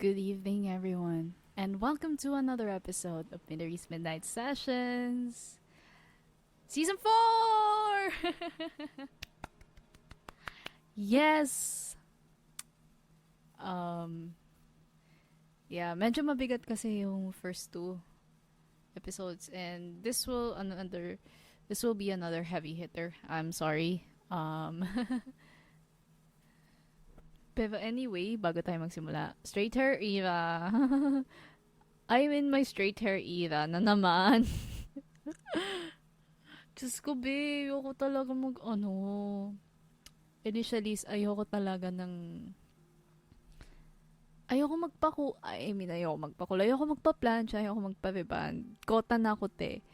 Good evening, everyone, and welcome to another episode of Midori's Midnight Sessions, Season 4! Yes! Um, yeah, medyo mabigat kasi yung first two episodes, and this will be another heavy hitter. I'm sorry. Pero anyway, bago tayo magsimula, straight hair era. I'm in my straight hair era na naman. Diyos ko, be, ayoko talaga Initially, ayoko talaga ayoko ayoko magpakul, ayoko magpa-plancha, ayoko magpa-reband. Kota na ako, te.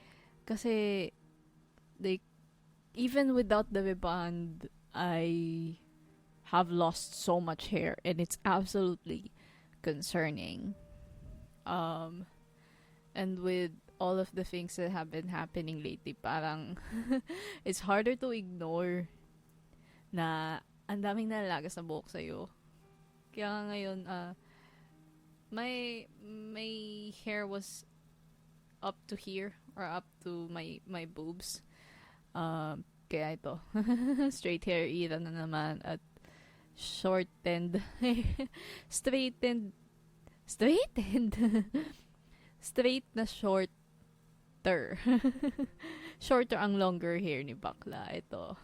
Kasi, like, even without the reband, I have lost so much hair, and it's absolutely concerning. Um, and with all of the things that have been happening lately, parang it's harder to ignore na ang daming nalalagas na buhok sa'yo. Kaya nga ngayon, my hair was up to here or up to my boobs. Kaya ito, straight hair era na naman at shortened, straightened, straightened, straight na shorter. Shorter ang longer hair ni bakla. Ito.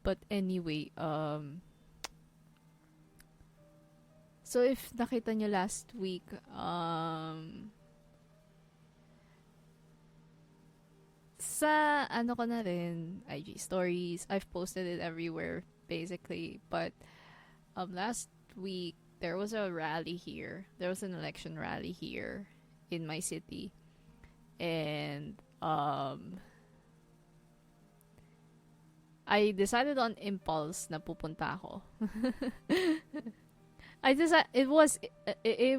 But anyway, so if nakita nyo last week, sa ano ko na rin, IG stories, I've posted it everywhere, basically. But, last week, there was a rally here. There was an election rally here in my city. And, I decided on impulse na pupunta ako. It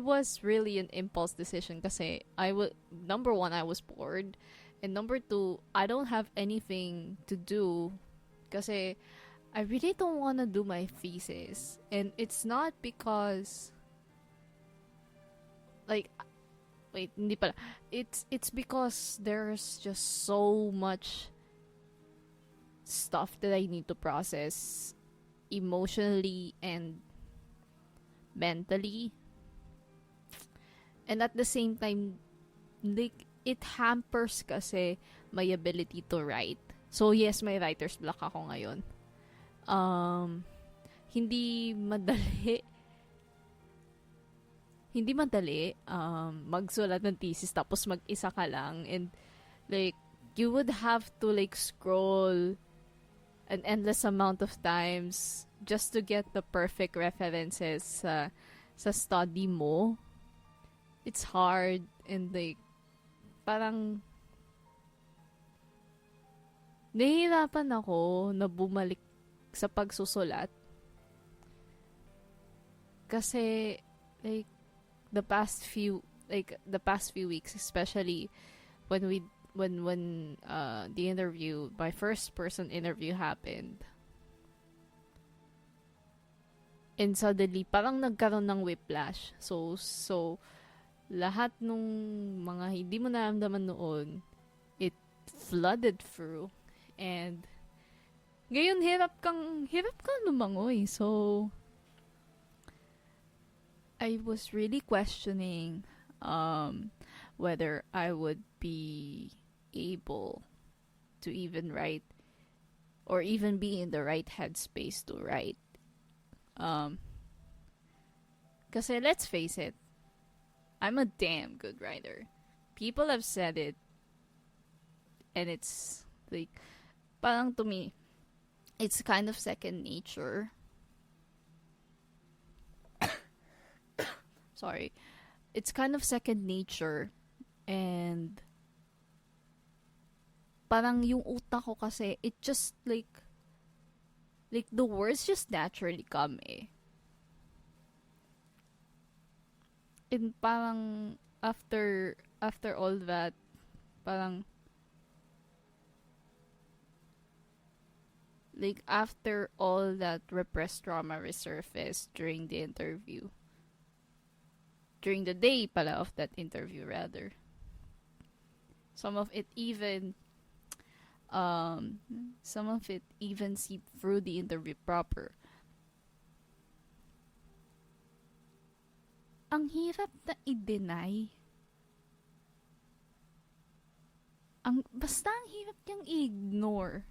was really an impulse decision kasi number one, I was bored, and number two, I don't have anything to do kasi I really don't want to do my thesis. And it's not because like wait, hindi pala. It's because there's just so much stuff that I need to process emotionally and mentally. And at the same time, like, it hampers kasi my ability to write. So yes, may writer's block ako ngayon. Hindi madali. Hindi madali magsulat ng thesis tapos mag-isa ka lang, and like you would have to like scroll an endless amount of times just to get the perfect references sa study mo. It's hard, and like parang nahihirapan ako na bumalik sa pagsusulat kasi like the past few weeks, especially when the interview, my first person interview happened, and suddenly parang nagkaroon ng whiplash. So lahat nung mga hindi mo naramdaman noon, it flooded through, and ngayon hirap kang lumangoy. So I was really questioning whether I would be able to even write or even be in the right headspace to write. Kasi let's face it, I'm a damn good writer. People have said it, and it's like, parang to me, it's kind of second nature. Sorry. It's kind of second nature, and parang yung utak ko kasi, it just like the words just naturally come eh. And parang after all that, parang like after all that repressed trauma resurfaced during the interview, during the day pala of that interview rather. Some of it even seeped through the interview proper. Ang hirap na i-deny. Basta ang hirap niyang i-ignore.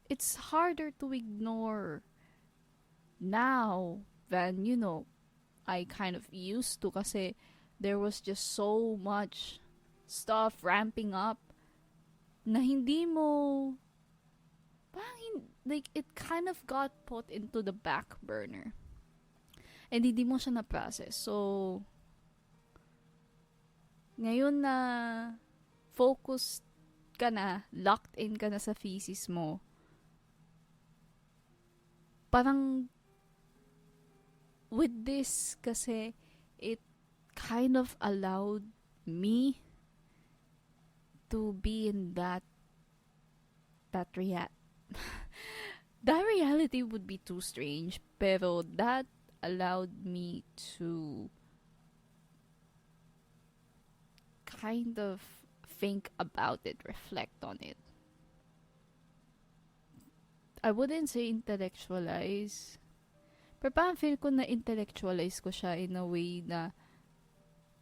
It's harder to ignore now than, I kind of used to kasi there was just so much stuff ramping up na hindi mo like it kind of got put into the back burner and hindi mo siya na-process. So ngayon na focused ka na, locked in ka na sa thesis mo, parang with this kasi it kind of allowed me to be in that that reality would be too strange, pero that allowed me to kind of think about it, reflect on it. I wouldn't say intellectualize, pero parang feel ko na intellectualize ko siya in a way na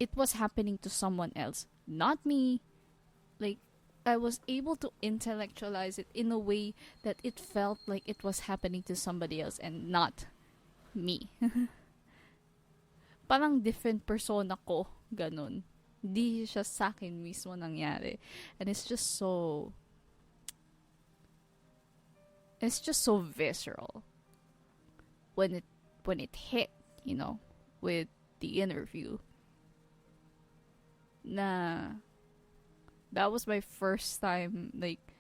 it was happening to someone else, not me. Like, I was able to intellectualize it in a way that it felt like it was happening to somebody else and not me. Parang different persona ko, ganun. Di siya sa akin mismo nangyari. And it's just so visceral when it hit, with the interview. Na that was my first time, like,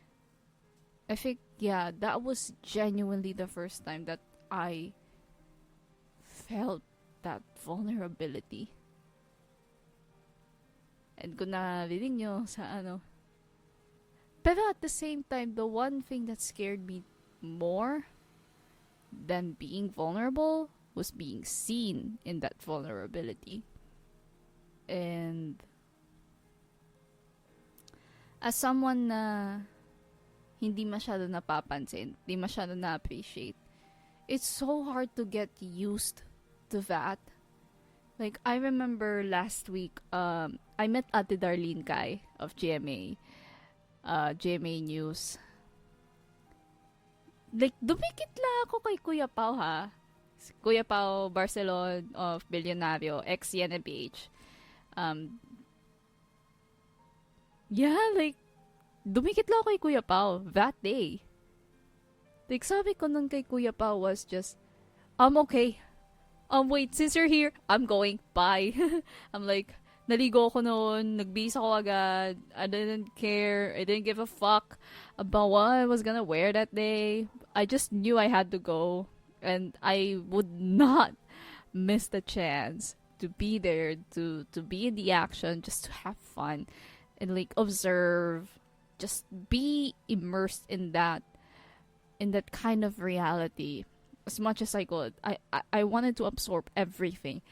I think, that was genuinely the first time that I felt that vulnerability. And kung narinig nyo sa pero at the same time, the one thing that scared me more than being vulnerable was being seen in that vulnerability. And as someone na hindi masyado napapansin, hindi masyado na-appreciate, it's so hard to get used to that. Like, I remember last week, I met Ate Darlene Kai of GMA News. Like, dumikit lang ako kay Kuya Pao, ha? Kuya Pao Barcelon of Billionario, ex-YNBH. Like, dumikit lang ako kay Kuya Pao that day. Like, sabi ko nun kay Kuya Pao was just, okay. Wait, since you're here, I'm going. Bye. I'm like, naligo ko noon, nagbihis ako agad. I didn't care. I didn't give a fuck about what I was gonna wear that day. I just knew I had to go. And I would not miss the chance to be there, to be in the action, just to have fun. And like, observe. Just be immersed in that kind of reality. As much as I could. I wanted to absorb everything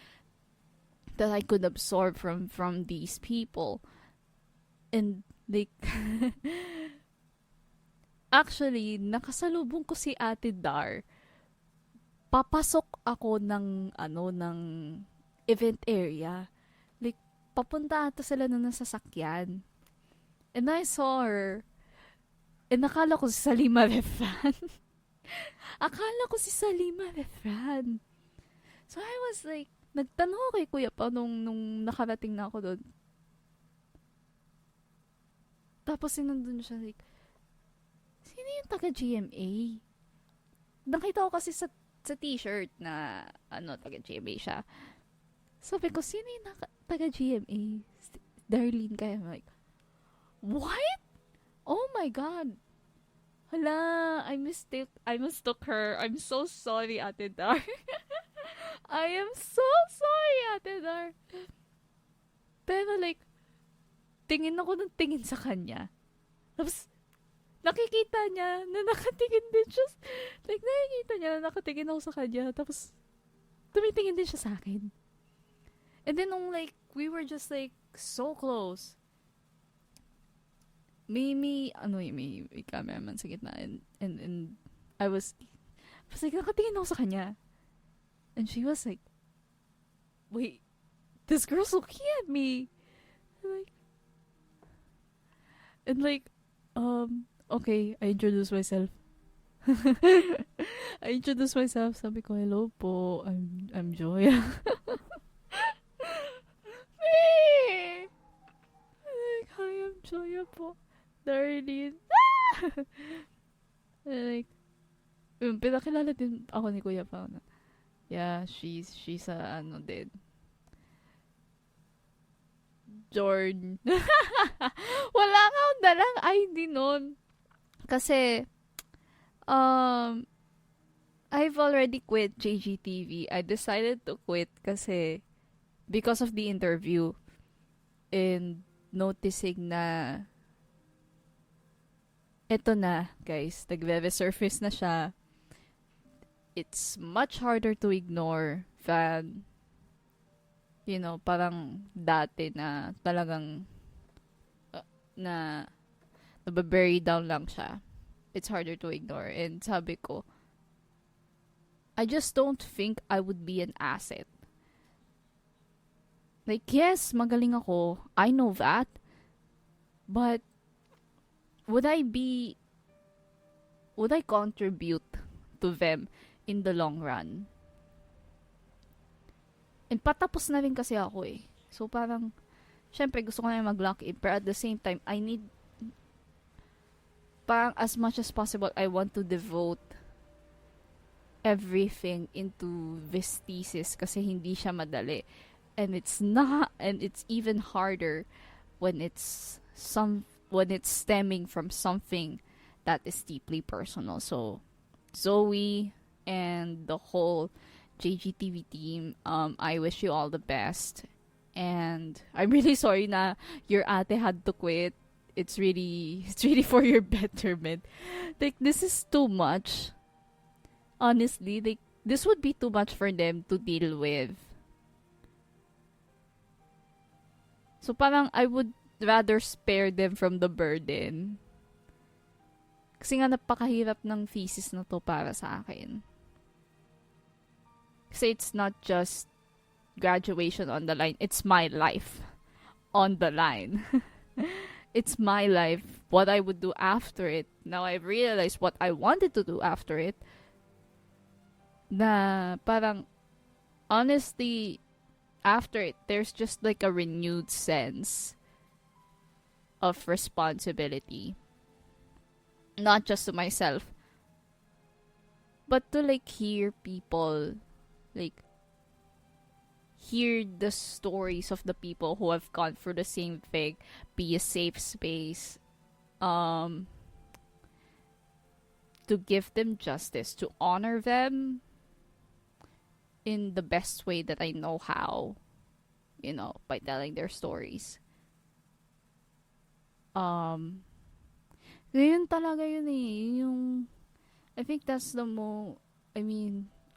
that I could absorb from these people. And like, actually, nakasalubong ko si Ate Dar. Papasok ako ng event area. Like, papunta ata sila ng sasakyan. And I saw her. And nakala ko si Salima Refran. Akala ko si Salima Refran. So I was like, nagtanong ako kay Kuya pa nung nakarating na ako doon. Tapos sinundun siya like, sino yung taga-GMA? Nakita ko kasi sa t-shirt na taga-GMA siya. Sabi ko, sino yung taga-GMA? Darlene kaya. I'm like, what? Oh my God. Hala, I mistook her. I'm so sorry, Ate Dar. I am so sorry, Ate Dar. Pero like, tingin ako ng tingin sa kanya. Tapos, nakikita niya na nakatingin din siya. Like, nakikita niya na nakatingin ako sa kanya. Tapos, tumitingin din siya sa akin. And then nung like, we were just like, so close. May cameraman sa gitna. And I was like, nakatingin ako sa kanya. And she was like, wait, this girl's looking at me. Like, and like, okay, I introduced myself. I introduced myself. Sabi ko, hello po, I'm Joya. Hey! Like, hi, I'm Joya po. Darlene. Like, pinakilala din ako ni Kuya Pao na, yeah, she's ano din. Jorn. Wala nga akong dalang ID nun. Kasi, I've already quit JGTV. I decided to quit kasi because of the interview and noticing na eto na, guys, nagve-surface na siya. It's much harder to ignore than, you know, parang dati na talagang na nababury down lang siya. It's harder to ignore. And sabi ko, I just don't think I would be an asset. Like, yes, magaling ako. I know that. But, would I contribute to them in the long run? And patapos na rin kasi ako eh. So, parang, syempre, gusto ko na mag-lock in. Pero at the same time, I need, parang as much as possible, I want to devote everything into this thesis kasi hindi siya madali. And it's even harder when it's stemming from something that is deeply personal. So, Zoe and the whole JGTV team, I wish you all the best. And I'm really sorry na your ate had to quit. It's really for your betterment. Like, this is too much. Honestly, like, this would be too much for them to deal with. So, parang I would rather spare them from the burden. Kasi nga napakahirap ng thesis na to para sa akin. Kasi it's not just graduation on the line. It's my life on the line. It's my life. What I would do after it. Now I realized what I wanted to do after it. Na parang, honestly, after it, there's just like a renewed sense of responsibility. Not just to myself, but to like hear people, like hear the stories of the people who have gone through the same thing, be a safe space, to give them justice, to honor them in the best way that I know how, you know, by telling their stories. Yun talaga yun eh. Yung, I think that's the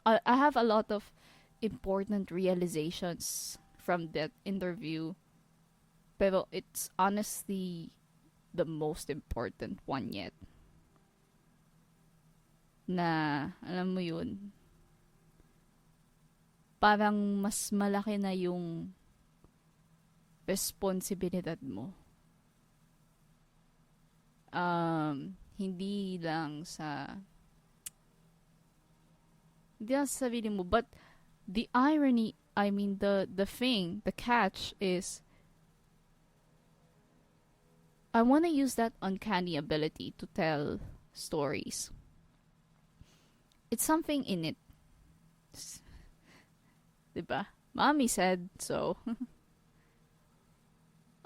I have a lot of important realizations from that interview. Pero it's honestly the most important one yet. Na, alam mo yun, parang mas malaki na yung responsibilidad mo. Hindi lang sa sarili mo, but the irony, the thing, the catch is, I want to use that uncanny ability to tell stories. It's something in it. Diba? Mommy said so.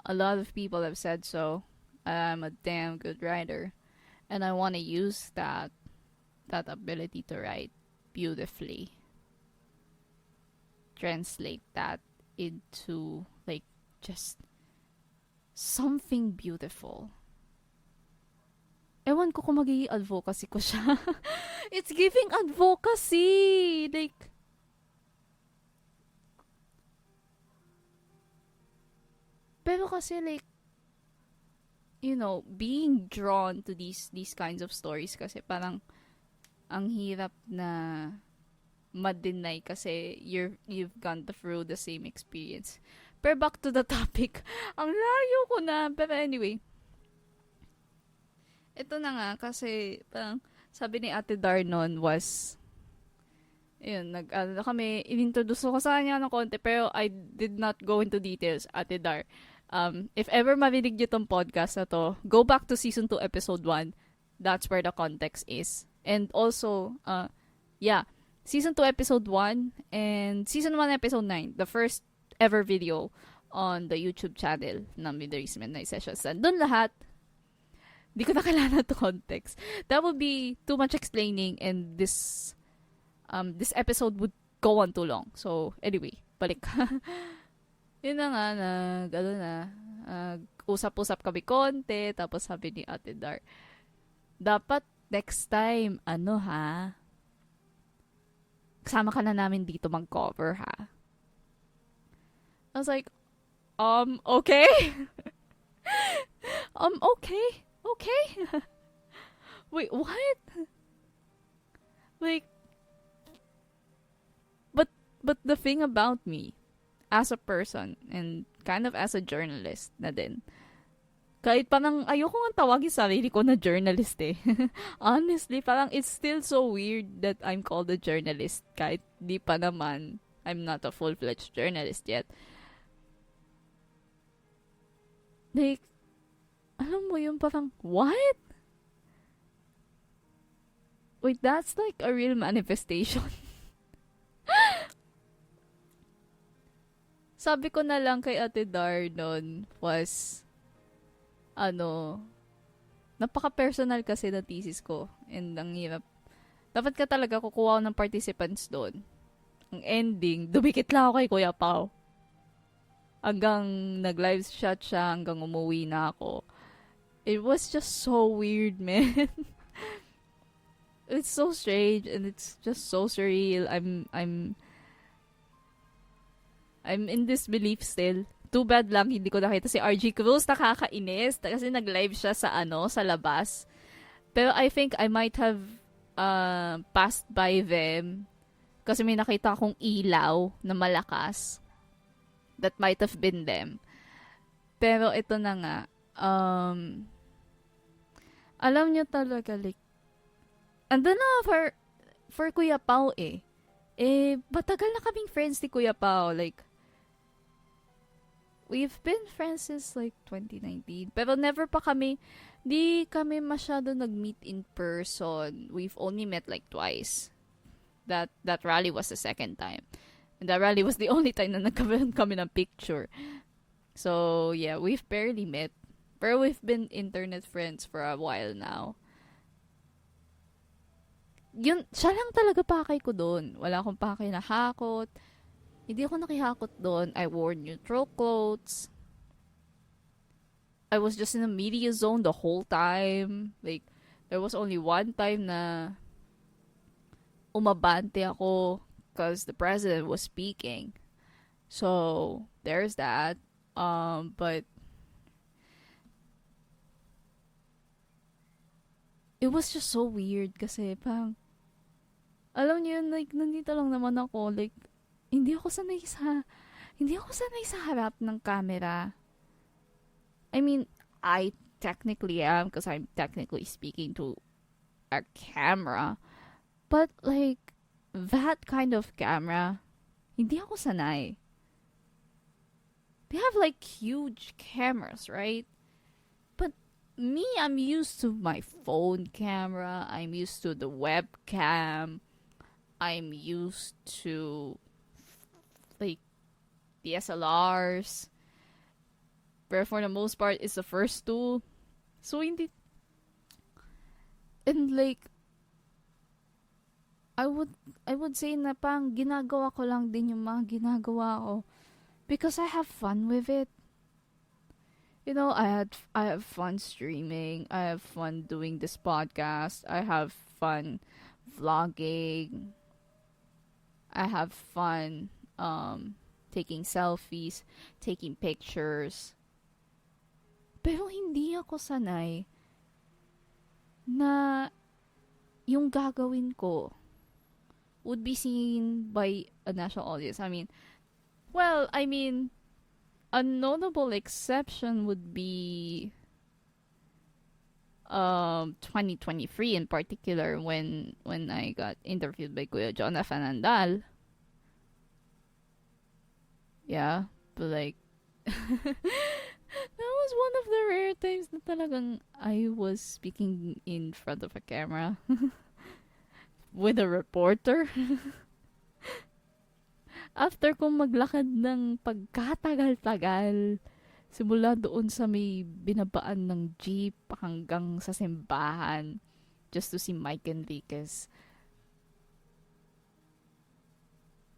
A lot of people have said so. I'm a damn good writer. And I want to use that ability to write beautifully. Translate that into, like, just something beautiful. Ewan ko kung magiging advocacy ko siya. It's giving advocacy! Like, Pero kasi like, being drawn to these kinds of stories kasi parang ang hirap na ma-deny kasi you've gone through the same experience. Pero back to the topic. Ang layo ko na. Pero anyway, ito na nga kasi parang sabi ni Ate Darnon was kami, inintroduce ko sa kanya ng konti, pero I did not go into details, Ate Dar. If ever marinig niyo tong podcast na to, go back to season 2, episode 1. That's where the context is. And also, season 2, episode 1, and season 1, episode 9, the first ever video on the YouTube channel ng Midori's Midnight Sessions. Doon lahat, di ko na kailangan to context. That would be too much explaining, and this episode would go on too long. So, anyway, balik. Yun na nga, usap-usap kami konti, tapos sabi ni Ate Dar, dapat next time, kasama ka na namin dito mag-cover, ha? I was like, okay? Okay? Okay? Wait, what? Like, but the thing about me, as a person, and kind of as a journalist na din, kahit parang ayoko nga tawagin sarili ko na journalist eh. Honestly, parang it's still so weird that I'm called a journalist kahit di pa naman I'm not a full-fledged journalist yet. Like, alam mo yung parang, what? Wait, that's like a real manifestation. Sabi ko na lang kay Ate Dar noon was, napaka-personal kasi na thesis ko. And ang hirap. Dapat ka talaga kukuha ng participants doon. Ang ending, dumikit lang ako kay Kuya Pao. Hanggang nag-live shot siya, hanggang umuwi na ako. It was just so weird, man. It's so strange and it's just so surreal. I'm in disbelief still. Too bad lang hindi ko nakita si RG Cruz, nakakainis kasi nag-live siya sa sa labas. Pero I think I might have passed by them kasi may nakita akong ilaw na malakas. That might have been them. Pero ito na nga, alam niyo talaga, like, ando na for Kuya Pao eh. Matagal na kaming friends ni Kuya Pao. Like, we've been friends since like 2019. Pero never pa di kami masyado nag-meet in person. We've only met like twice. That rally was the second time. And that rally was the only time na nagkaroon kami ng picture. So, yeah, we've barely met. Pero we've been internet friends for a while now. Siya lang talaga pakay ko doon. Wala akong pakay na hakot. Hindi ako nakihakot doon. I wore neutral clothes. I was just in the media zone the whole time. Like, there was only one time na umabante ako because the president was speaking. So, there's that. But it was just so weird kasi parang, alam niyo yun, like, nandito lang naman ako, like, hindi ako sanay sa harap ng camera. I mean, I technically am because I'm technically speaking to a camera. But, like, that kind of camera, hindi ako sanay. They have, like, huge cameras, right? But me, I'm used to my phone camera. I'm used to the webcam. I'm used to, like, DSLRs. But for the most part, it's the first two. So, hindi... And, like, I would say na pang ginagawa ko lang din yung mga ginagawa ko. Because I have fun with it. You know, I have fun streaming. I have fun doing this podcast. I have fun vlogging. I have fun taking selfies, taking pictures. Pero hindi ako sanay na yung gagawin ko would be seen by a national audience. I mean, a notable exception would be 2023 in particular when I got interviewed by Kuya Jonathan Andal. Yeah, but like that was one of the rare times na talagang I was speaking in front of a camera with a reporter. After kong maglakad ng pagkatagal-tagal, simula doon sa may binabaan ng jeep hanggang sa simbahan just to see Mike Enriquez.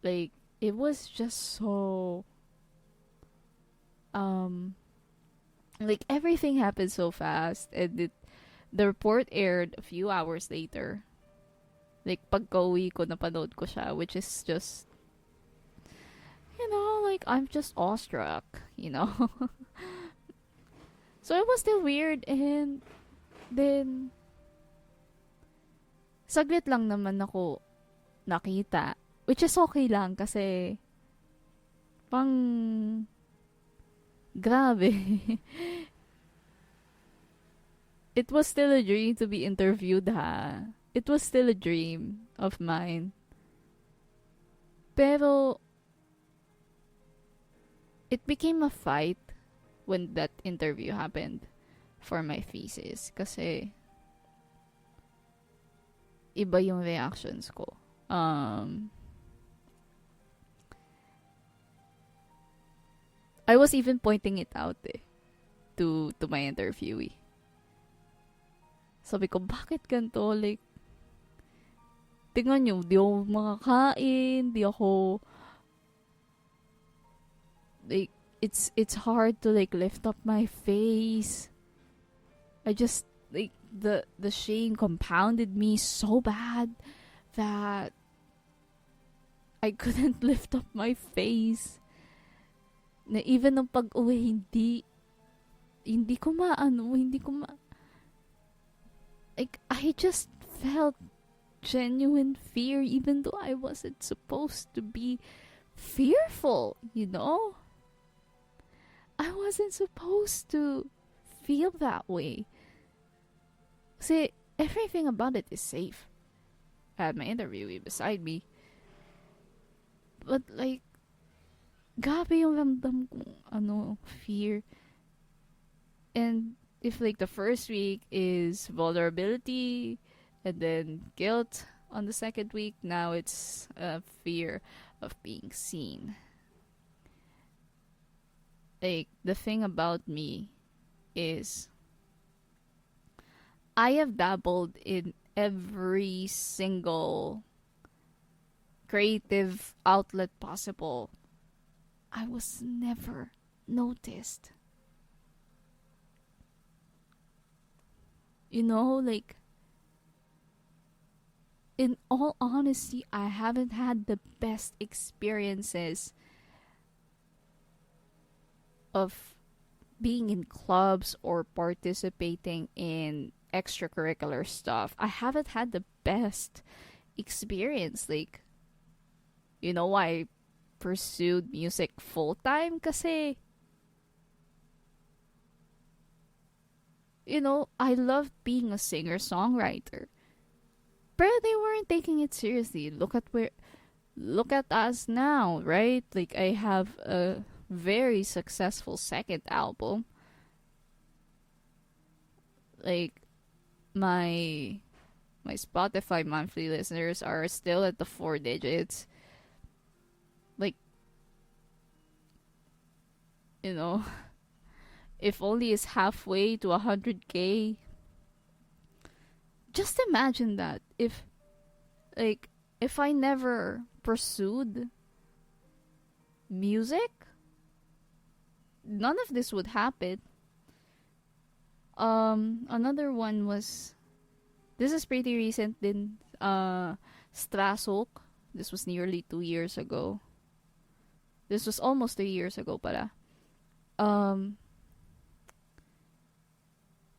Like, it was just so like everything happened so fast, and the report aired a few hours later. Like, pagka-uwi ko, napanood ko siya, which is just, like, I'm just awestruck. So it was still weird, and then saglit lang naman ako nakita, which is okay lang kasi pang grabe. It was still a dream to be interviewed, ha. It was still a dream of mine. Pero it became a fight when that interview happened for my thesis kasi iba yung reactions ko. I was even pointing it out to my interviewee. Sabi ko, bakit ganito? Like, tingnan nyo, di ako makakain, di ako, like, it's hard to, like, lift up my face. I just, like, the shame compounded me so bad that I couldn't lift up my face. Na even nung pag-uwi, hindi ko like, I just felt genuine fear even though I wasn't supposed to be fearful, I wasn't supposed to feel that way. Kasi everything about it is safe. I had my interviewee beside me. But like, grabe yung ramdam kong fear. And if like the first week is vulnerability and then guilt on the second week, now it's a fear of being seen. Like, the thing about me is I have dabbled in every single creative outlet possible. I was never noticed. Like, in all honesty, I haven't had the best experiences of being in clubs or participating in extracurricular stuff. I haven't had the best experience. Like, I pursued music full-time kasi I loved being a singer-songwriter. But they weren't taking it seriously. Look at us now, right? Like, I have a very successful second album. Like, my Spotify monthly listeners are still at the 4 digits. Like, if only it's halfway to 100K. Just imagine that. If I never pursued music, none of this would happen. Another one was, this is pretty recent din, Strasok. This was nearly 2 years ago. This was almost 3 years ago pala.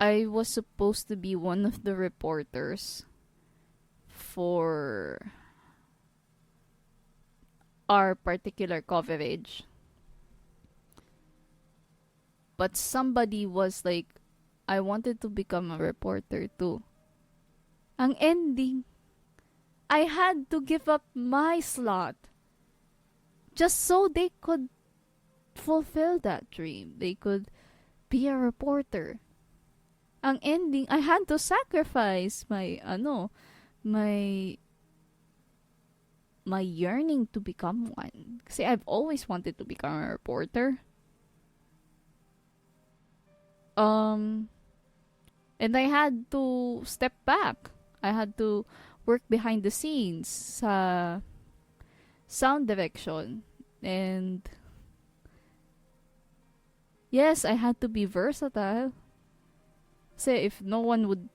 I was supposed to be one of the reporters for our particular coverage. But somebody was like, I wanted to become a reporter too. Ang ending, I had to give up my slot just so they could fulfill that dream. They could be a reporter. Ang ending, I had to sacrifice my my yearning to become one. Kasi I've always wanted to become a reporter. And I had to step back. I had to work behind the scenes sa sound direction. And yes, I had to be versatile. Say if no one would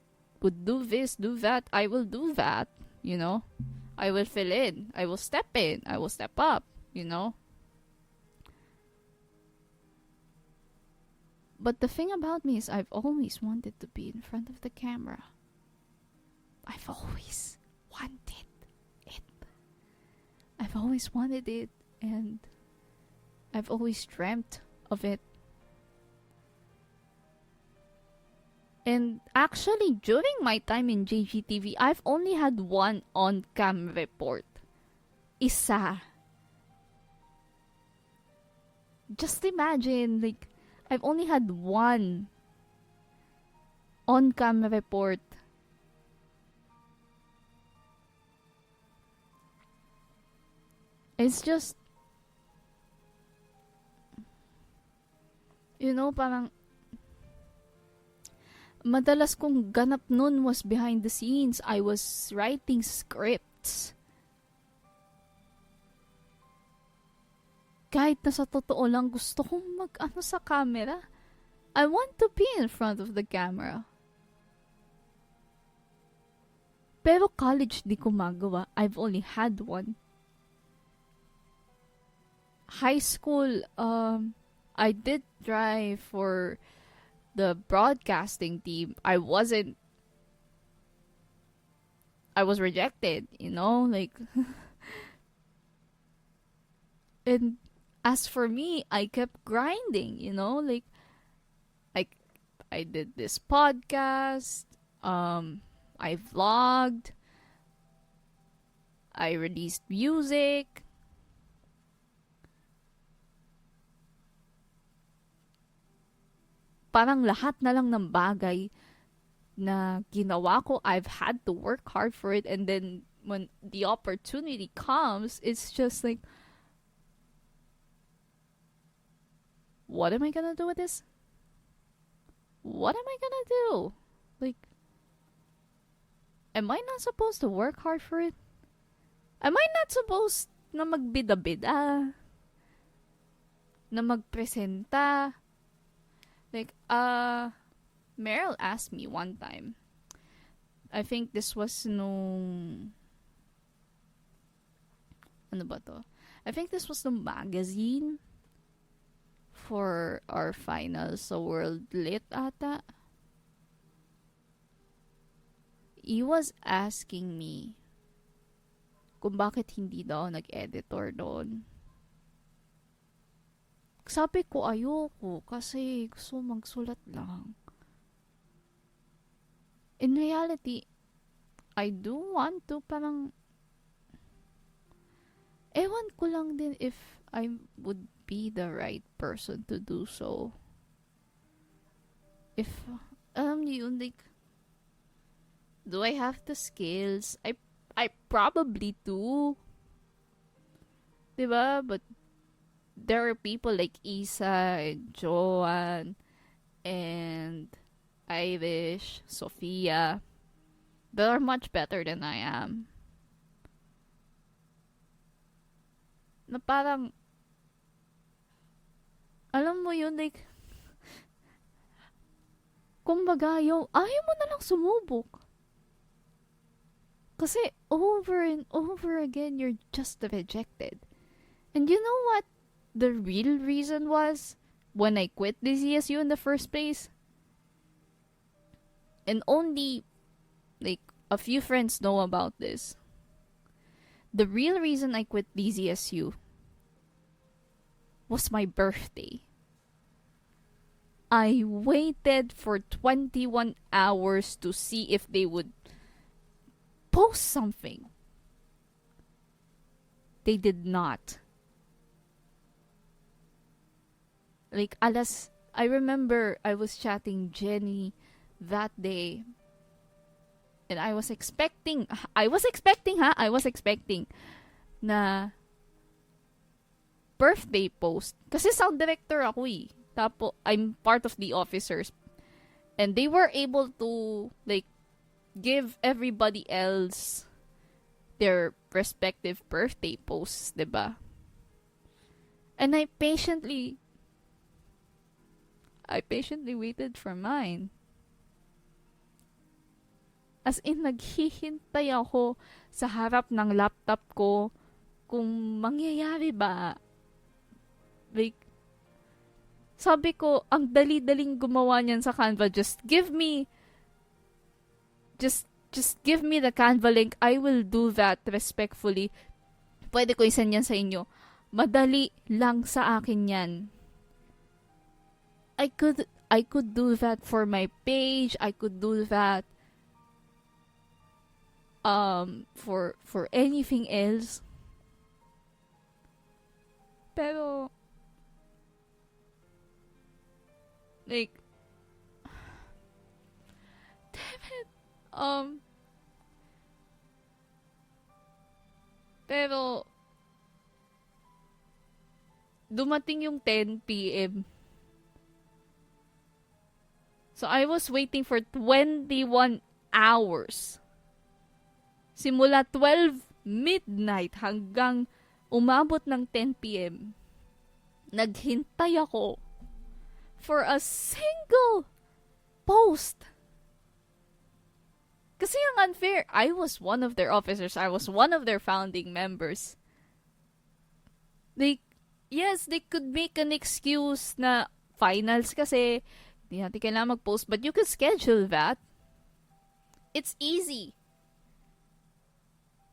do this, do that, I will do that, you know? I will fill in. I will step in. I will step up, you know? But the thing about me is I've always wanted to be in front of the camera. I've always wanted it. I've always wanted it, and I've always dreamt of it. And actually, during my time in JGTV, I've only had one on-cam report. Isa. Just imagine, like, I've only had one on-cam report. It's just, you know, parang, madalas kong ganap nun was behind the scenes. I was writing scripts. Kahit na sa totoo lang gusto kong mag-ano sa camera. I want to be in front of the camera. Pero college di ko magawa. I've only had one. High school, I did try for the broadcasting team. I was rejected, you know, like and as for me, I kept grinding, you know, like I did this podcast, I vlogged, I released music. Parang lahat na lang ng bagay na ginawa ko, I've had to work hard for it, and then when the opportunity comes, it's just like, what am I gonna do with this? What am I gonna do? Like, am I not supposed to work hard for it? Am I not supposed na magbida-bida? Na magpresenta? Like, Meryl asked me one time, I think this was nung, ano ba to? I think this was the magazine for our finals sa World Lit ata. He was asking me kung bakit hindi daw nag-editor doon. Sabi ko ayoko kasi gusto magsulat lang. In reality, I do want to, parang ewan ko lang din if I would be the right person to do so. If, alam niyo yun, like, do I have the skills? I probably do. Diba? But there are people like Isa and Joanne and Irish, Sophia that are much better than I am. Na parang, alam mo yun, like, kumbaga, ayaw mo na lang sumubok. Kasi over and over again, you're just rejected. And you know what the real reason was when I quit the CSU in the first place? and only like a few friends know about this. The real reason I quit DZSU was my birthday. I waited for 21 hours to see if they would post something. They did not. Like, I remember I was chatting Jenny that day. And I was expecting na birthday post. Kasi sound director ako eh. Tapo, I'm part of the officers. And they were able to, like, give everybody else their respective birthday posts, diba? And I patiently waited for mine. As in, naghihintay ako sa harap ng laptop ko kung mangyayari ba. Like, sabi ko, ang dali-daling gumawa niyan sa Canva. Just give me the Canva link. I will do that respectfully. Pwede ko isend yan sa inyo. Madali lang sa akin yan. I could do that for my page. I could do that for anything else. Pero like damn it. Pero dumating yung 10 p.m. So I was waiting for 21 hours. Simula 12 midnight hanggang umabot ng 10 p.m. Naghintay ako for a single post. Kasi ang unfair, I was one of their officers. I was one of their founding members. Yes, they could make an excuse na finals kasi hindi natin kailangan mag-post, but you can schedule that. It's easy.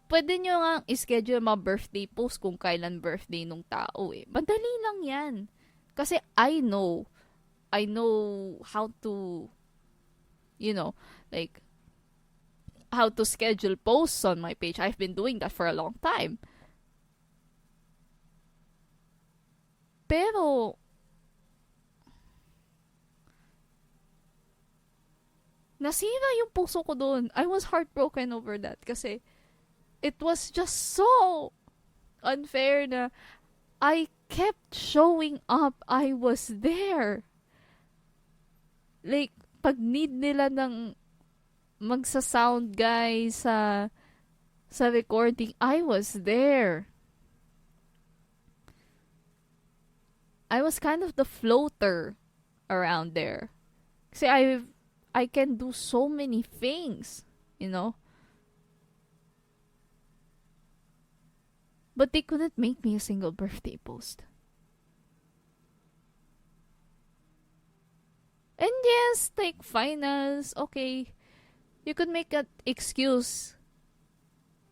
Pwede nyo nga i-schedule mga birthday post kung kailan birthday nung tao eh. Madali lang yan. Kasi I know how to, like, how to schedule posts on my page. I've been doing that for a long time. Pero, nasira yung puso ko doon. I was heartbroken over that kasi it was just so unfair na I kept showing up. I was there. Like, pag need nila ng magsa-sound guy sa recording, I was there. I was kind of the floater around there. Kasi I can do so many things, But they couldn't make me a single birthday post. And yes, like finals, okay, you could make an excuse.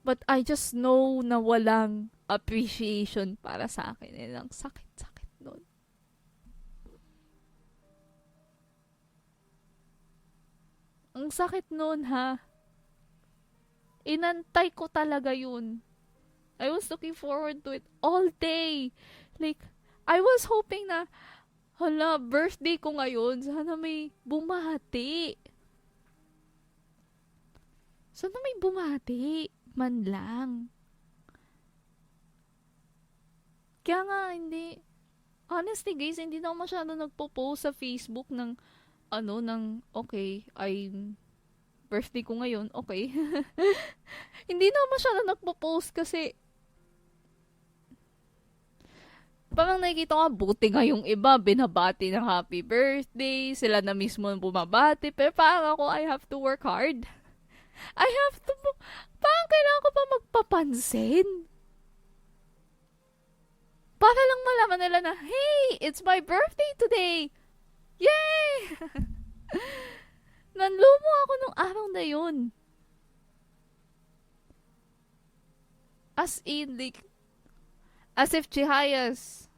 But I just know na walang appreciation para sa akin. And ang sakit-sakit nun. Ang sakit nun, ha? Inantay ko talaga yun. I was looking forward to it all day. Like, I was hoping na, hala, birthday ko ngayon, sana may bumati. Sana may bumati. Man lang. Kaya nga, hindi. Honestly, guys, hindi na ako masyado nagpo-post sa Facebook ng, okay, birthday ko ngayon, okay. Hindi na ako masyado nagpo-post kasi parang nakikita ko, buti nga yung iba, binabati ng happy birthday, sila na mismo bumabati, pero parang ako, I have to work hard. Parang kailangan ko pa magpapansin. Para lang malaman nila na, hey, it's my birthday today! Yay! Nanlumo ako nung araw na yun. As in, like, as if Chihaya's,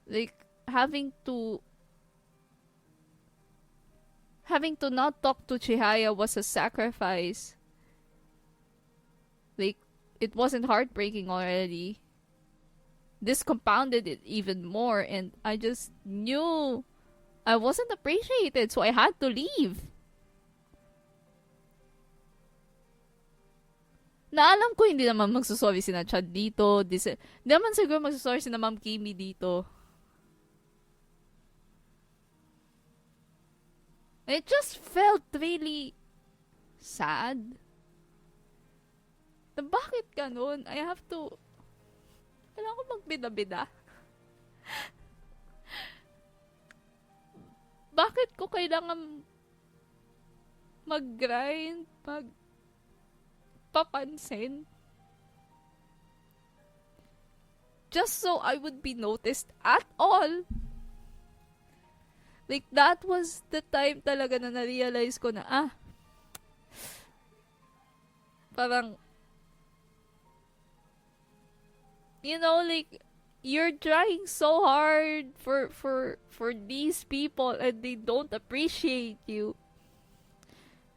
like, having to not talk to Chihaya was a sacrifice. Like, it wasn't heartbreaking already. This compounded it even more, and I just knew I wasn't appreciated, so I had to leave. Na alam ko hindi naman magsusorry si na Chad dito. Hindi naman siguro magsusorry si na Ma'am Kimi dito. It just felt really sad. Na bakit ganun? Kailangan ko magbida-bida. Bakit ko kailangan mag-grind, papansin? Just so I would be noticed at all. Like, that was the time talaga na na-realize ko na, parang, you know, like, you're trying so hard for these people and they don't appreciate you.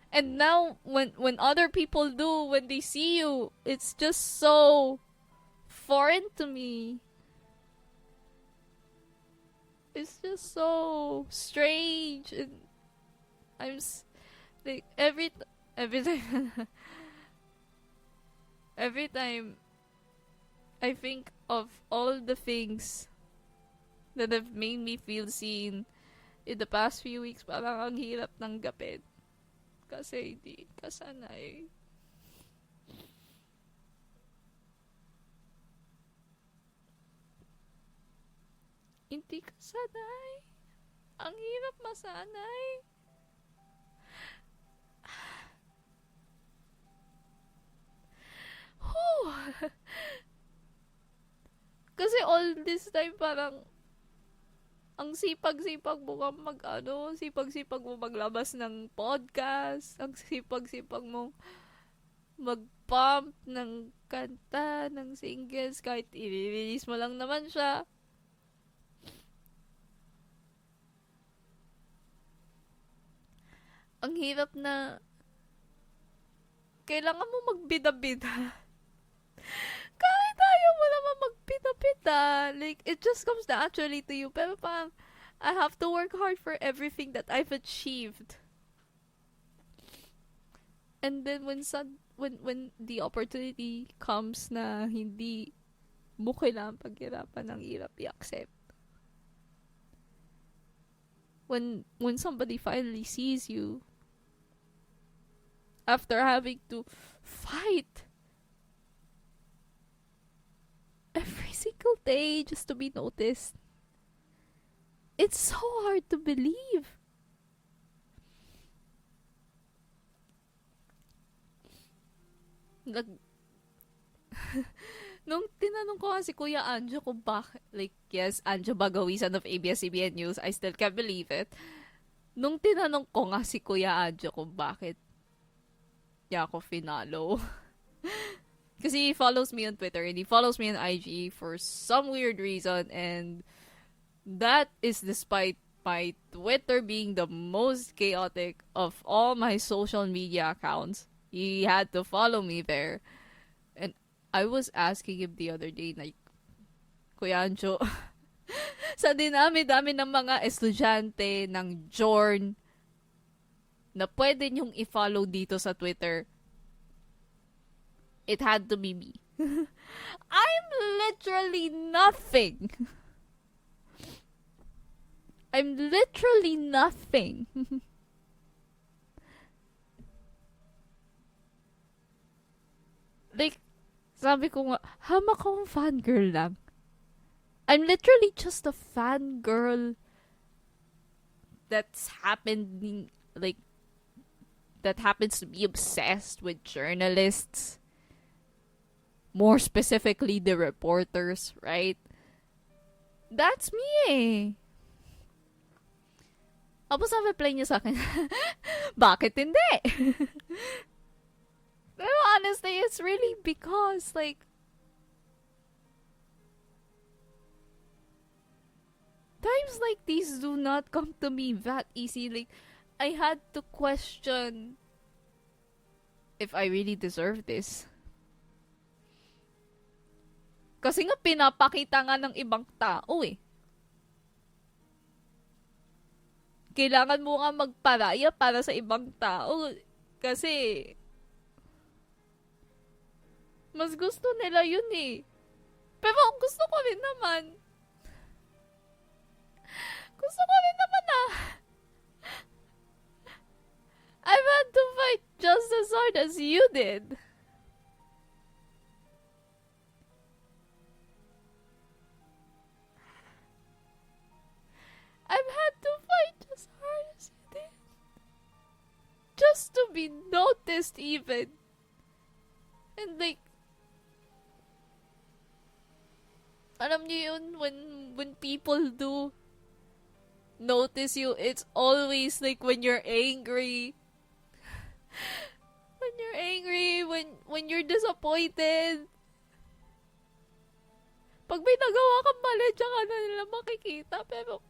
And now, when other people do, when they see you, it's just so foreign to me. It's just so strange, and like every time every time I think of all the things that have made me feel seen in the past few weeks, parang ang hirap tanggapin. Kasi hindi ka sanay. Hindi ka sanay. Ang hirap masanay. Kasi all this time parang ang sipag-sipag mo sipag-sipag mo maglabas ng podcast, ang sipag-sipag mo mag-pump ng kanta, ng singles, kahit i-release mo lang naman siya. Ang hirap na kailangan mo magbida-bida. Kahit ayaw mo naman magbida-bida. Like, it just comes naturally to you. Pero parang, I have to work hard for everything that I've achieved. And then when the opportunity comes na hindi mo kailangan paghirapan, ng hirap i-accept. When somebody finally sees you, after having to fight every single day just to be noticed, it's so hard to believe. Nung tinanong ko si Kuya Anjo kung bakit, like, yes, Anjo Bagawisan of ABS-CBN News, I still can't believe it. Nung tinanong ko nga si Kuya Anjo kung bakit niya ako finalo. Kasi he follows me on Twitter and he follows me on IG for some weird reason, and that is despite my Twitter being the most chaotic of all my social media accounts. He had to follow me there. And I was asking him the other day, like, Kuya Anjo, sa dinami-dami ng mga estudyante ng Jorn na pwede niyong i-follow dito sa Twitter, it had to be me. I'm literally nothing. I'm literally nothing. Like, sabi ko nga, hamak akong fangirl lang. I'm literally just a fangirl that's happening, like, that happens to be obsessed with journalists. More specifically, the reporters, right? That's me eh. Tapos ang reply niya sa akin, bakit hindi? Pero honestly, it's really because, like, times like these do not come to me that easy. Like, I had to question if I really deserve this. Kasi nga pinapakita nga ng ibang tao eh. Kailangan mo nga magparaya para sa ibang tao. Kasi, mas gusto nila yun eh. Pero gusto ko rin naman. Gusto ko rin naman ah. I've had to fight just as hard as you did. I've had to fight just as hard as you did. Just to be noticed even. And like, alam niyo yun, when people do notice you, it's always like when you're angry. When you're angry, when you're disappointed. Pag may nagawa kang mali, tsaka na nila makikita. Pero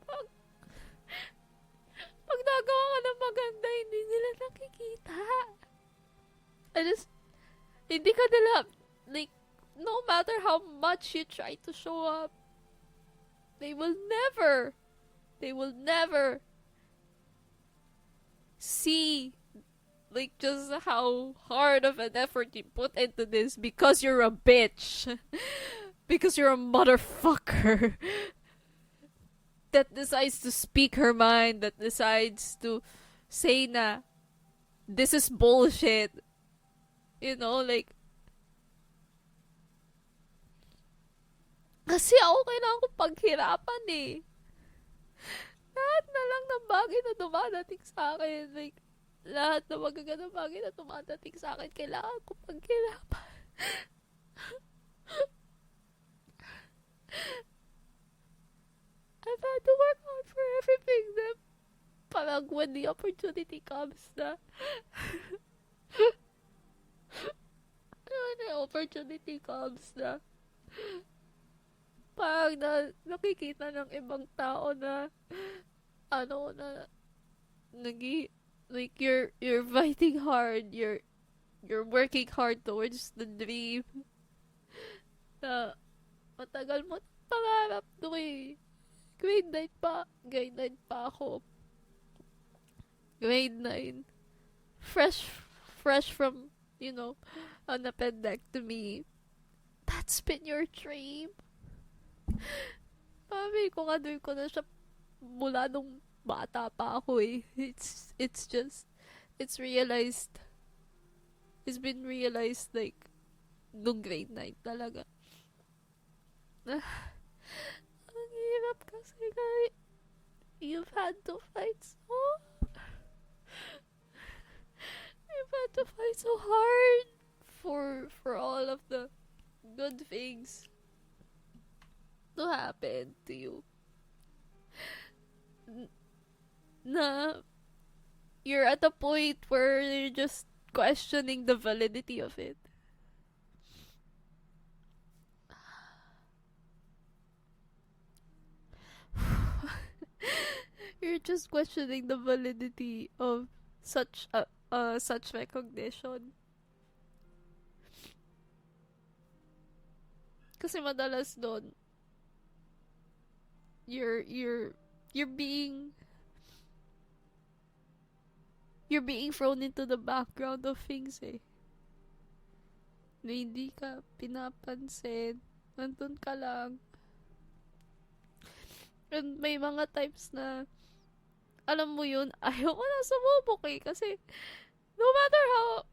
pag nagawa ka ng maganda, hindi nila nakikita. Hindi ka nila, like, no matter how much you try to show up, they will never see, like, just how hard of an effort you put into this because you're a bitch. Because you're a motherfucker that decides to speak her mind, that decides to say na, this is bullshit. You know, like, kasi ako kailangan ko paghirapan eh. Lahat na lang ng bagay na dumadating sa akin, like, lahat na magagandang bagay na dumadating sa akin, kailangan ko paghirapan. I've had to work hard for everything na parang when the opportunity comes na when the opportunity comes na parang nakikita ng ibang tao na like you're fighting hard, you're working hard towards the dream na matagal mo pangarap to eh. Grade 9 pa ako. Grade 9. Fresh from, an appendectomy. That's been your dream. Sabi ko nga, doon ko na siya mula nung bata pa ako eh. It's been realized like nung grade 9 talaga. Ang hirap kasi you've had to fight so hard for all of the good things to happen to you. Na you're at a point where you're just questioning the validity of it. You're just questioning the validity of such recognition. Kasi madalas doon, you're being thrown into the background of things eh. Na hindi ka pinapansin. Nandun ka lang. And may mga times na alam mo yun, ayaw ko na sumubok eh. Kasi no matter how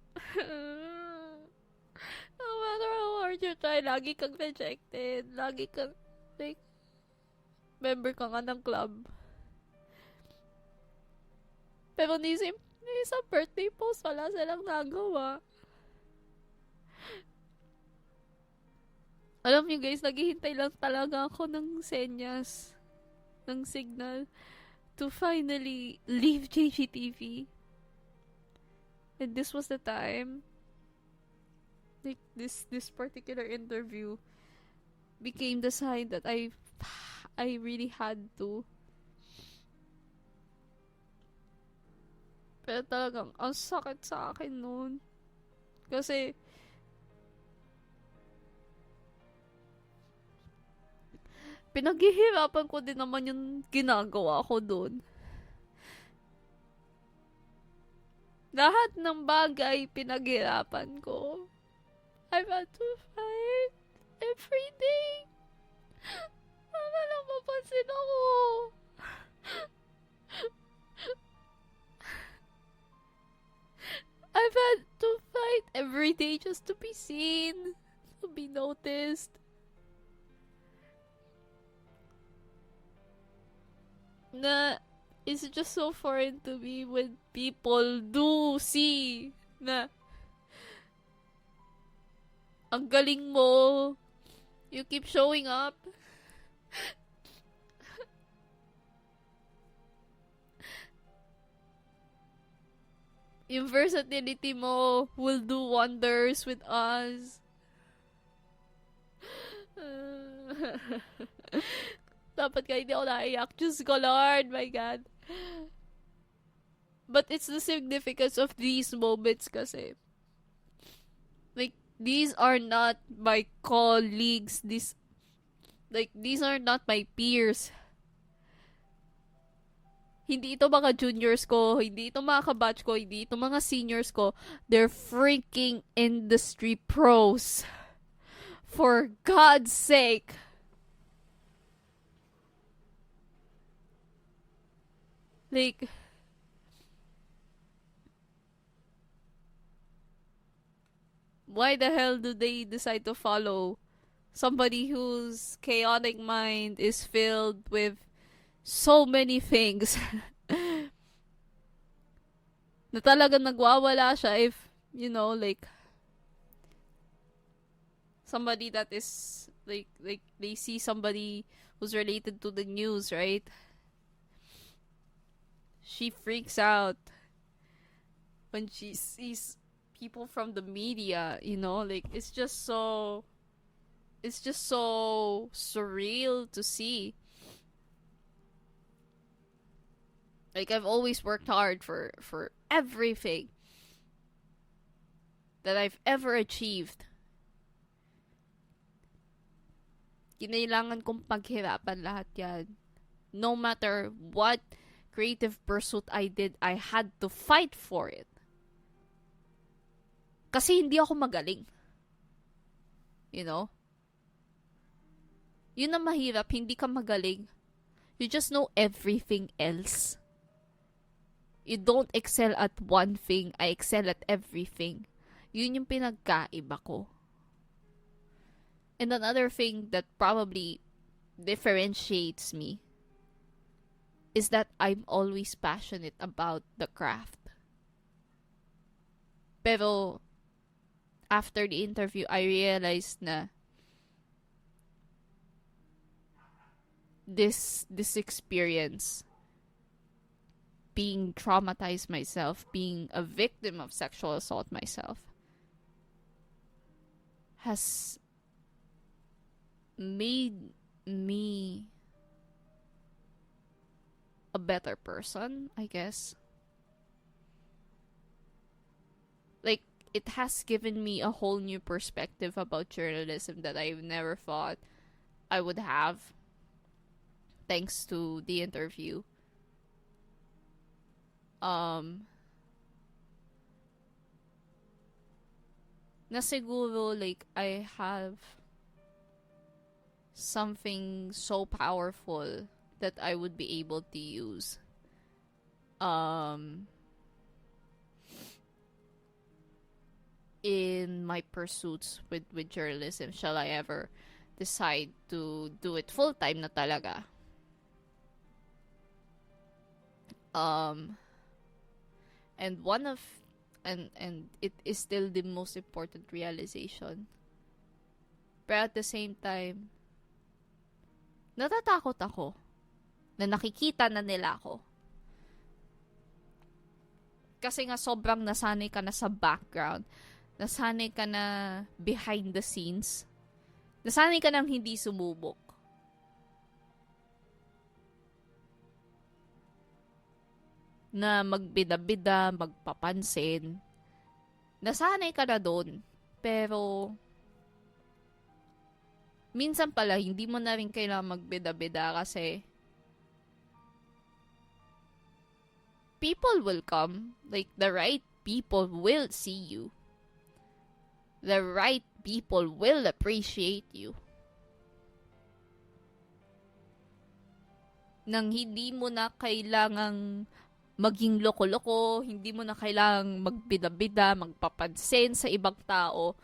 hard you try, lagi kang rejected. Lagi kang like member ka nga ng club. Pero ni sa birthday post, wala silang nagawa. Alam niyo guys, naghihintay lang talaga ako ng senyas, ng signal, to finally leave JGTV. And this was the time. Like, this particular interview became the sign that I really had to. Pero talagang, ang sakit sa akin noon. Kasi, pinaghihirapan ko din naman yung ginagawa ko doon. Lahat ng bagay pinaghirapan ko. I've had to fight every day. Wala lang mapansin ako. I've had to fight every day just to be seen, to be noticed. Na it's just so foreign to me when people do see na ang galing mo, you keep showing up. Yung versatility mo will do wonders with us. Dapat ka hindi ako naiyak. Diyos ko, Lord. My God. But it's the significance of these moments kasi. Like, these are not my colleagues. These are not my peers. Hindi ito mga juniors ko. Hindi ito mga kabatch ko. Hindi ito mga seniors ko. They're freaking industry pros. For God's sake. Like, why the hell do they decide to follow somebody whose chaotic mind is filled with so many things na talagang nagwawala siya if, you know, like, somebody that is, like they see somebody who's related to the news, right? She freaks out when she sees people from the media, you know, like it's just so surreal to see. Like, I've always worked hard for everything that I've ever achieved. Kinailangan kong paghirapan lahat yan. No matter what creative pursuit I did, I had to fight for it. Kasi hindi ako magaling. You know? Yun ang mahirap, hindi ka magaling. You just know everything else. You don't excel at one thing, I excel at everything. Yun yung pinagkaiba ko. And another thing that probably differentiates me is that I'm always passionate about the craft. Pero after the interview, I realized na this experience, being traumatized myself, being a victim of sexual assault myself, has made me a better person, I guess. Like, it has given me a whole new perspective about journalism that I've never thought I would have, thanks to the interview. Na siguro, like, I have something so powerful that I would be able to use in my pursuits with journalism, shall I ever decide to do it full-time na talaga. And one of and it is still the most important realization. But at the same time, natatakot ako na nakikita na nila ako Kasi nga sobrang nasanay ka na sa background. Nasanay ka na behind the scenes. Nasanay ka nang hindi sumubok. Na magbida-bida, magpapansin. Nasanay ka na doon. Pero, minsan pala, hindi mo na rin kailangan magbida-bida kasi people will come. Like, the right people will see you. The right people will appreciate you. Nang hindi mo na kailangang maging loko-loko, hindi mo na kailangang magbida-bida, magpapansin sa ibang tao,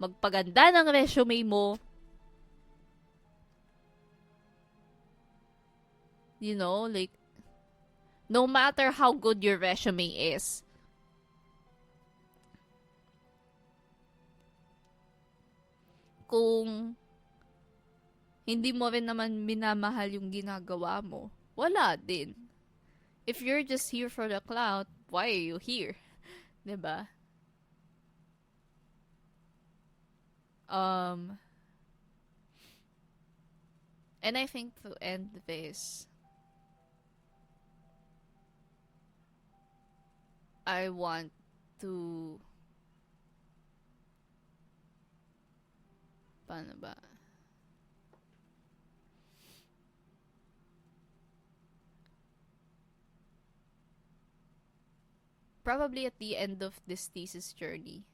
magpaganda ng resume mo. You know, like, no matter how good your resume is, kung hindi mo rin naman minamahal yung ginagawa mo, wala din. If you're just here for the clout, why are you here? 'Di ba? And I think to end this, I want to paano ba? Probably at the end of this thesis journey,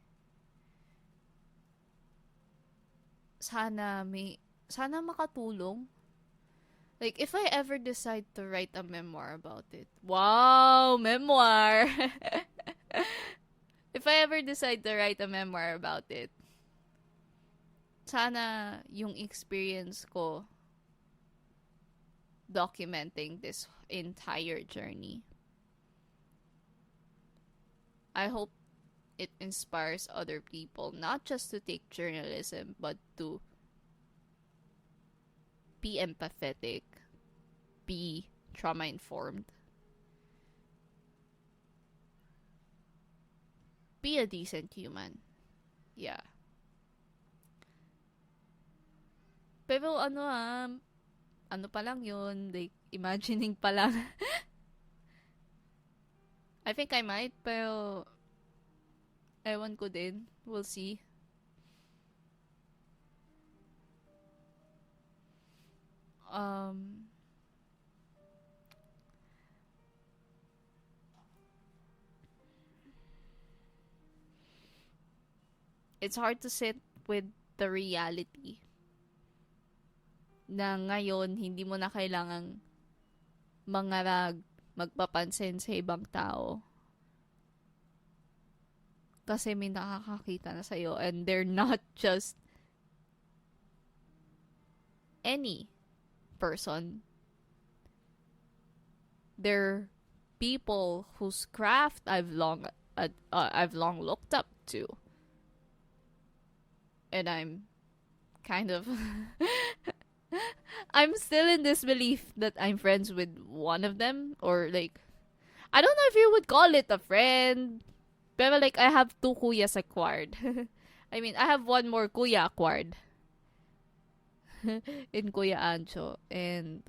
sana makatulong. Like, if I ever decide to write a memoir about it. Wow, memoir! If I ever decide to write a memoir about it, sana yung experience ko documenting this entire journey. I hope it inspires other people not just to take journalism, but to be empathetic, be trauma-informed, be a decent human. Yeah. Pero ano pa lang yun, like, imagining pa lang. I think I might, pero ewan ko din. We'll see. It's hard to sit with the reality na ngayon hindi mo na kailangang mangarag, magpapansin sa ibang tao. Kasi may nakakakita na sa'yo and they're not just any person. They're people whose craft I've long looked up to. And I'm kind of I'm still in this belief that I'm friends with one of them, or like, I don't know if you would call it a friend, pero like, I have 2 kuyas acquired. I mean, I have 1 more kuya acquired in Kuya Ancho. And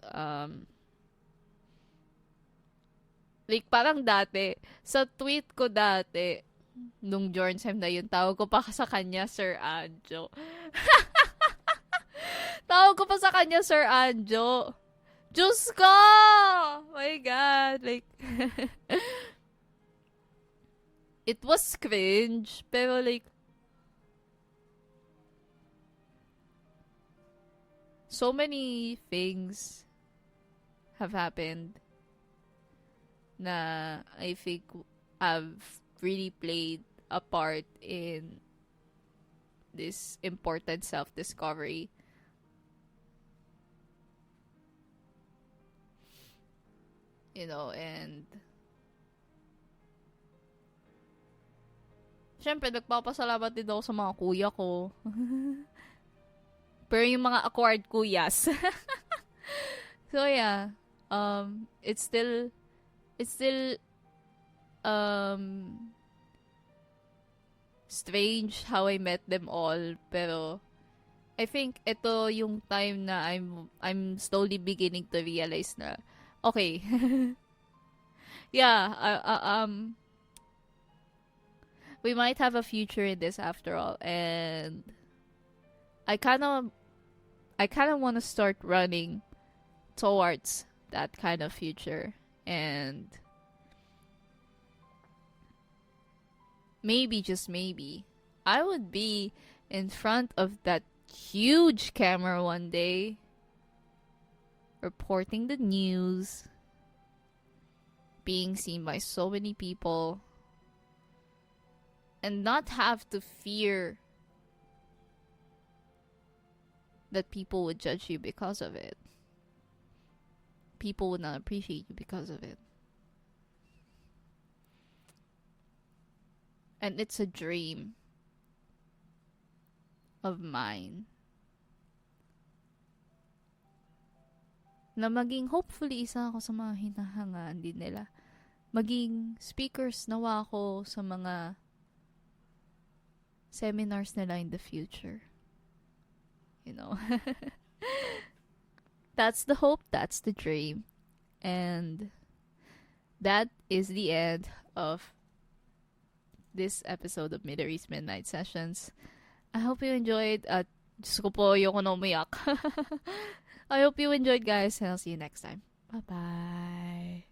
like, parang dati sa tweet ko dati nung Jornsheim na yun, tawag ko pa sa kanya Sir Anjo. Tawag ko pa sa kanya Sir Anjo. Diyos ko! My God. Like, it was cringe, pero like, so many things have happened na I think have really played a part in this important self-discovery. You know, and syempre, nagpapasalamat din ako sa mga kuya ko. Pero yung mga acquired kuyas. So, yeah. It's still um strange how I met them all, pero I think ito yung time na I'm slowly beginning to realize na okay. Yeah, we might have a future in this after all, and I kind of I kind of want to start running towards that kind of future, and maybe, just maybe, I would be in front of that huge camera one day, reporting the news, being seen by so many people, and not have to fear that people would judge you because of it. People would not appreciate you because of it. And it's a dream of mine na maging, hopefully, isa ako sa mga hinahangaan din nila. Maging speakers nawa ako sa mga seminars nila in the future. You know? That's the hope, that's the dream. And that is the end of this episode of Midori's Midnight Sessions. I hope you enjoyed. Diyos ko po, ayoko na umiyak. I hope you enjoyed, guys, and I'll see you next time. Bye-bye.